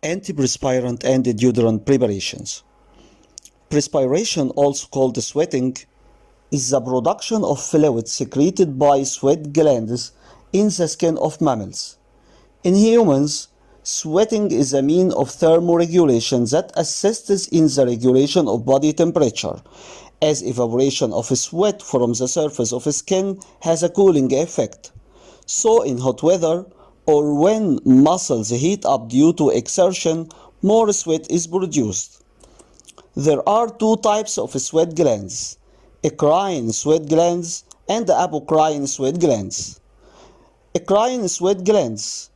Antiperspirant and deodorant preparations. Perspiration, also called sweating, is the production of fluid secreted by sweat glands in the skin of mammals. In humans, sweating is a means of thermoregulation that assists in the regulation of body temperature, as evaporation of sweat from the surface of skin has a cooling effect. So in hot weather, or when muscles heat up due to exertion, more sweat is produced. There are two types of sweat glands: eccrine sweat glands and apocrine sweat glands. Eccrine sweat glands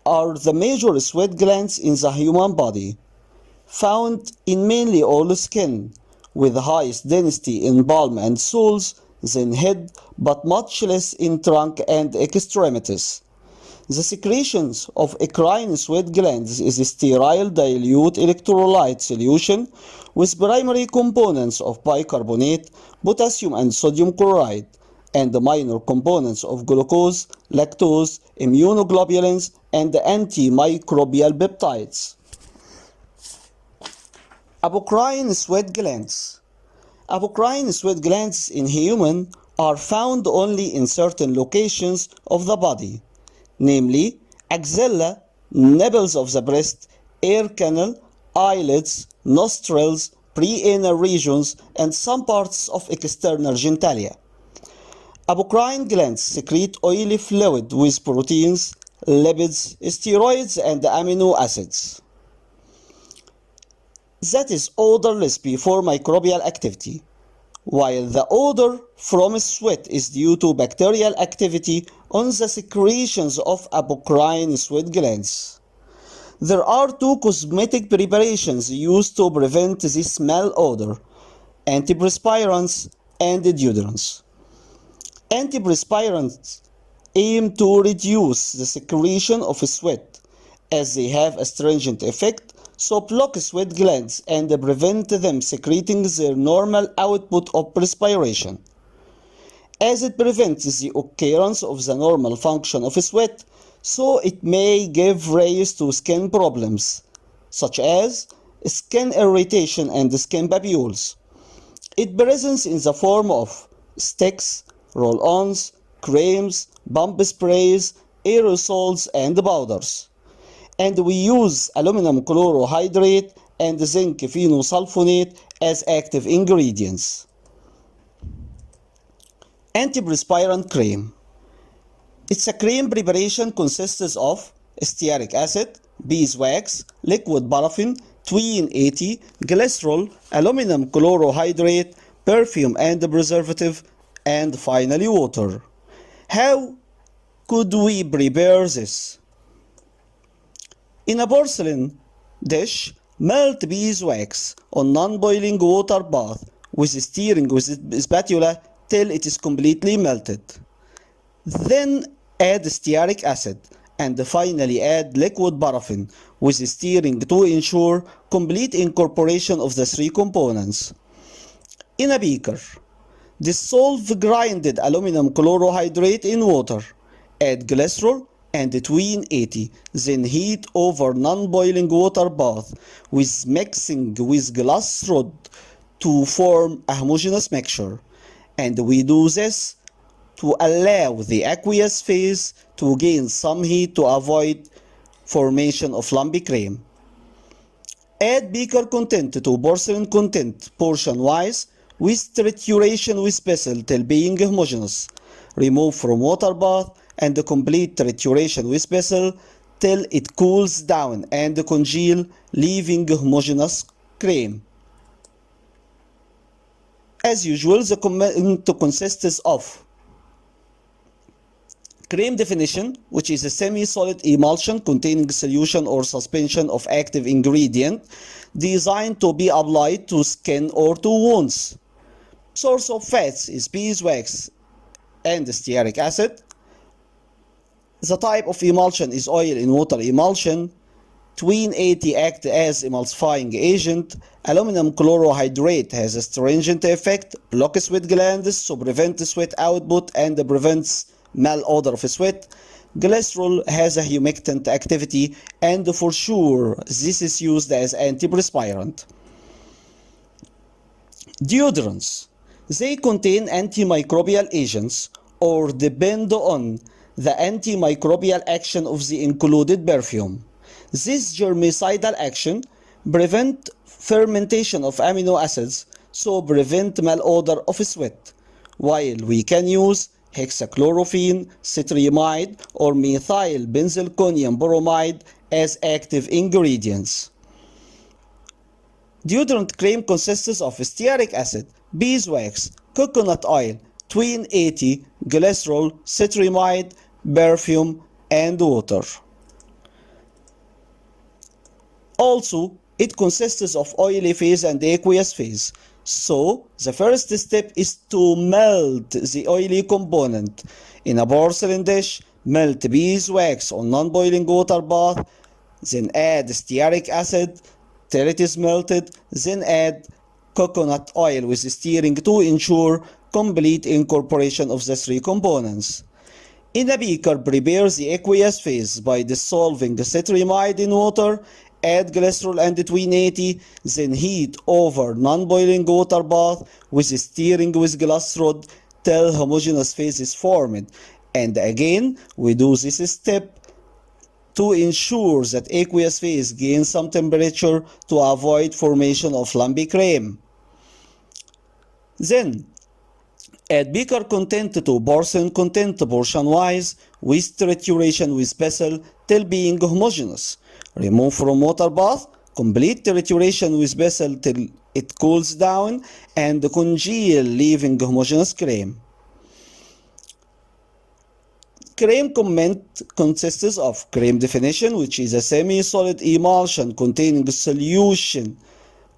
are the major sweat glands in the human body, found in mainly all skin, with the highest density in palm and soles, then head, but much less in trunk and extremities. The secretions of eccrine sweat glands is a sterile dilute electrolyte solution with primary components of bicarbonate, potassium and sodium chloride, and the minor components of glucose, lactose, immunoglobulins, and antimicrobial peptides. Apocrine sweat glands. Apocrine sweat glands in human are found only in certain locations of the body, namely axilla, nipples of the breast, air canal, eyelids, nostrils, preanal regions, and some parts of external genitalia. Apocrine glands secrete oily fluid with proteins, lipids, steroids, and amino acids that is odorless before microbial activity, while the odor from sweat is due to bacterial activity on the secretions of apocrine sweat glands. There are two cosmetic preparations used to prevent this smell odor: antiperspirants and deodorants. Antiperspirants aim to reduce the secretion of sweat, as they have astringent effect, so block sweat glands and prevent them secreting their normal output of perspiration. As it prevents the occurrence of the normal function of sweat, so it may give rise to skin problems, such as skin irritation and skin papules. It presents in the form of sticks, roll-ons, creams, bump sprays, aerosols, and powders. And we use aluminum chlorohydrate and zinc phenosulfonate as active ingredients. Antiperspirant cream. It's a cream preparation consists of stearic acid, beeswax, liquid paraffin, tween 80, glycerol, aluminum chlorohydrate, perfume and preservative, and finally water. How could we prepare this? In a porcelain dish, melt beeswax on non-boiling water bath with stirring with spatula till it is completely melted. Then add stearic acid and finally add liquid paraffin with stirring to ensure complete incorporation of the three components. In a beaker, dissolve grinded aluminum chlorohydrate in water, add glycerol and tween 80, then heat over non-boiling water bath with mixing with glass rod to form a homogeneous mixture. And we do this to allow the aqueous phase to gain some heat to avoid formation of lumpy cream. Add beaker content to porcelain content portion-wise with trituration with pestle till being homogeneous. Remove from water bath and complete trituration with pestle till it cools down and congeal, leaving homogeneous cream. As usual, the comment consists of cream definition, which is a semi-solid emulsion containing solution or suspension of active ingredient designed to be applied to skin or to wounds. Source of fats is beeswax and stearic acid. The type of emulsion is oil in water emulsion. Tween 80 act as emulsifying agent. Aluminum chlorohydrate has a astringent effect, blocks sweat glands, so prevents sweat output and prevents malodor of sweat. Glycerol has a humectant activity, and for sure this is used as antiperspirant. Deodorants. They contain antimicrobial agents or depend on the antimicrobial action of the included perfume. This germicidal action prevents fermentation of amino acids, so prevent malodor of sweat, while we can use hexachlorophene, cetrimide, or methyl benzalkonium bromide as active ingredients. Deodorant cream consists of stearic acid, beeswax, coconut oil, tween 80, glycerol, cetrimide, perfume, and water. Also, it consists of oily phase and aqueous phase. So, the first step is to melt the oily component. In a porcelain dish, melt beeswax on non-boiling water bath, then add stearic acid till it is melted, then add coconut oil with stirring to ensure complete incorporation of the three components. In a beaker, prepare the aqueous phase by dissolving cetrimide in water, add glycerol and tween 80, then heat over non-boiling water bath with stirring with glass rod till homogeneous phase is formed. And again, we do this step to ensure that aqueous phase gains some temperature to avoid formation of lumpy cream. Then, add beaker content to porcelain content portion-wise with trituration with pestle till being homogeneous. Remove from water bath, complete trituration with pestle till it cools down, and congeal, leaving homogeneous cream. Cream comment consists of cream definition, which is a semi-solid emulsion containing solution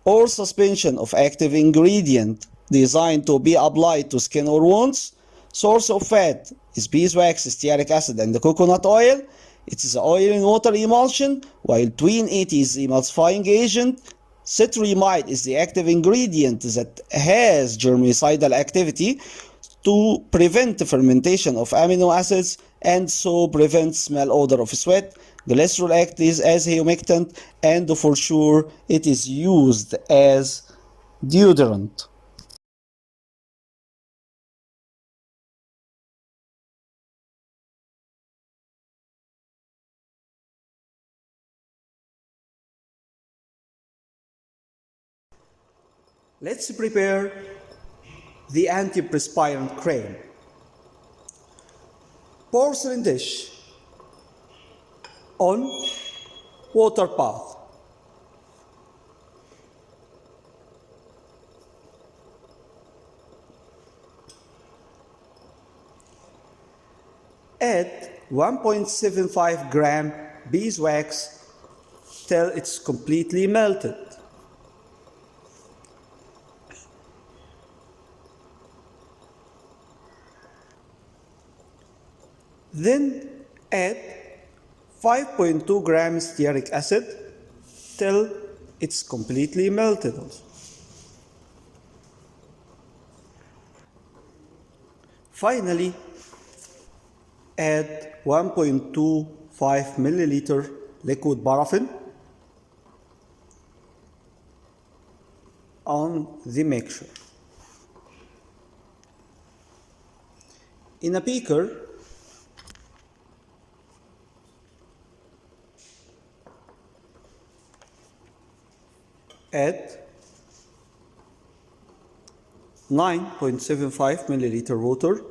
or suspension of active ingredient designed to be applied to skin or wounds. Source of fat is beeswax, stearic acid, and coconut oil. It is an oil in water emulsion, while tween 80 is the emulsifying agent. Cetrimide is the active ingredient that has germicidal activity to prevent the fermentation of amino acids and so prevent smell odor of sweat. Glycerol acts as humectant, and for sure it is used as deodorant. Let's prepare the antiperspirant cream. Porcelain dish on water bath. Add 1.75 gram beeswax till it's completely melted. Then add 5.2 grams stearic acid till it's completely melted also. Finally, add 1.25 milliliter liquid paraffin on the mixture. In a beaker, add 9.75 milliliter water,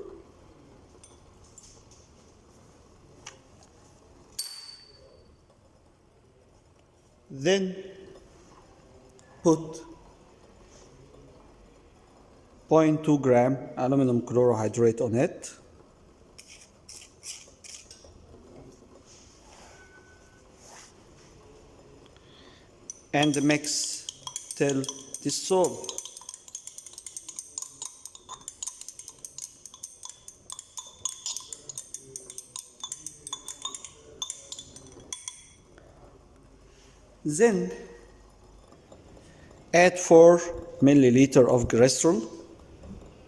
then put 0.2 gram aluminum chlorohydrate on it, and mix till dissolved. Then add 4 milliliter of glycerol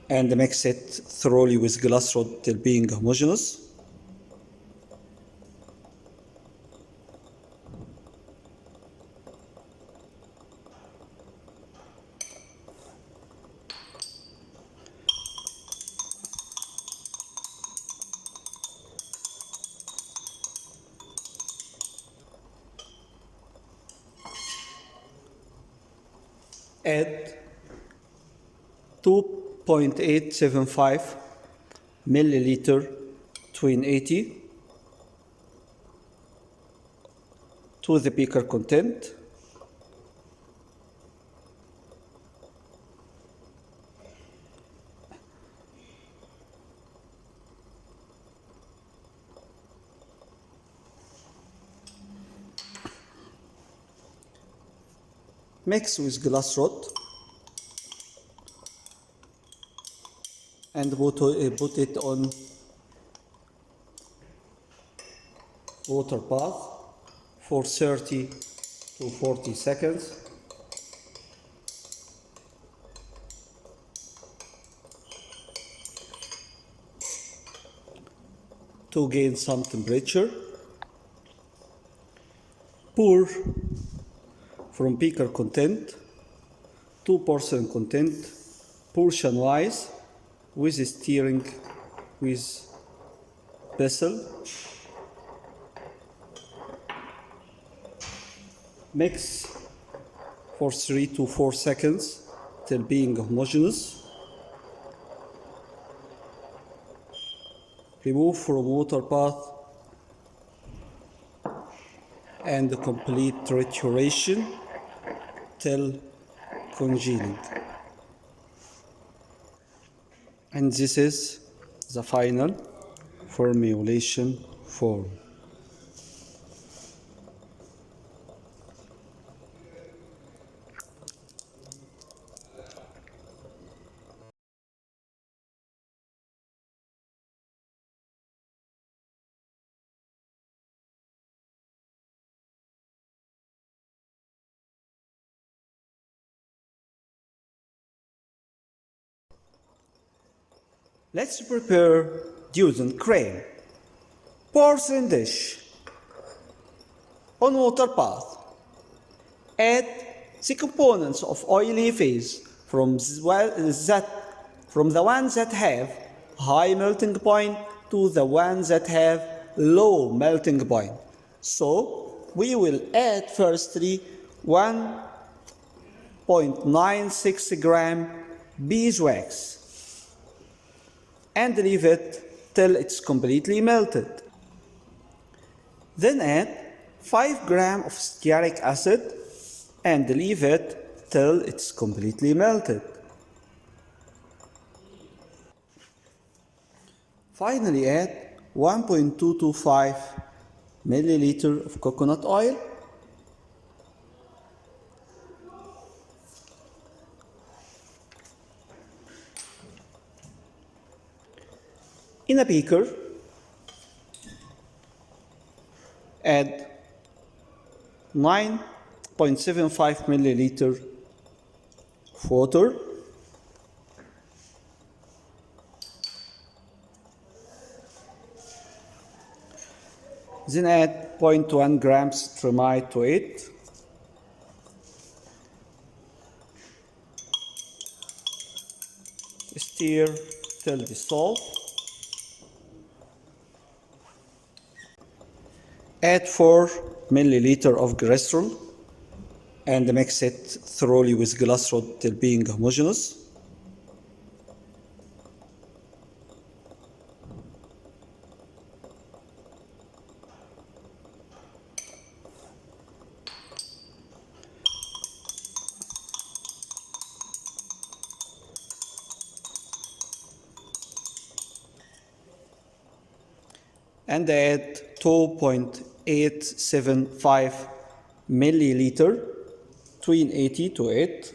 and mix it thoroughly with glass rod till being homogeneous. add 2.875 milliliter between 80 to the beaker content. Mix with glass rod and put it on water bath for 30 to 40 seconds. To gain some temperature. Pour from beaker content to porcelain content portion wise with stirring with vessel. Mix for 3 to 4 seconds till being homogeneous. Remove from water bath and complete trituration till congealing. And this is the final formulation form. Let's prepare deodorant cream. Porcelain dish on water bath. Add the components of oily phase from the ones that have high melting point to the ones that have low melting point. So we will add firstly 1.96 gram beeswax and leave it till it's completely melted. Then add 5 grams of stearic acid and leave it till it's completely melted. Finally add 1.225 milliliter of coconut oil in a beaker. Add 9.75 milliliter of water. Then add 0.1 grams cetramide to it. Stir till dissolve. Add 4 milliliter of glycerol and mix it thoroughly with glass rod till being homogeneous. And add 2.875 milliliter between 80 to it.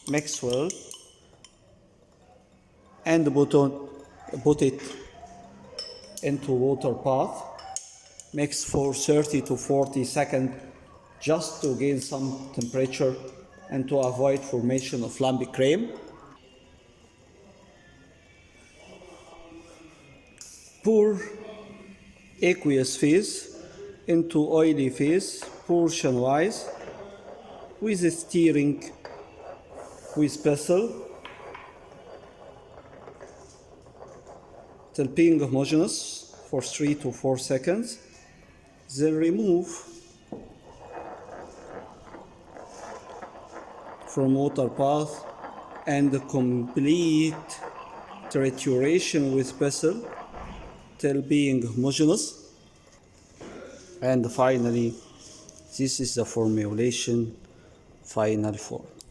Mix well and put it into water bath. Mix for 30 to 40 seconds just to gain some temperature and to avoid formation of lumpy cream. Pour aqueous phase into oily phase portion wise with stirring with vessel till being homogeneous for 3 to 4 seconds. Then remove from water bath and complete trituration with vessel till being homogeneous. And finally, this is the formulation final form.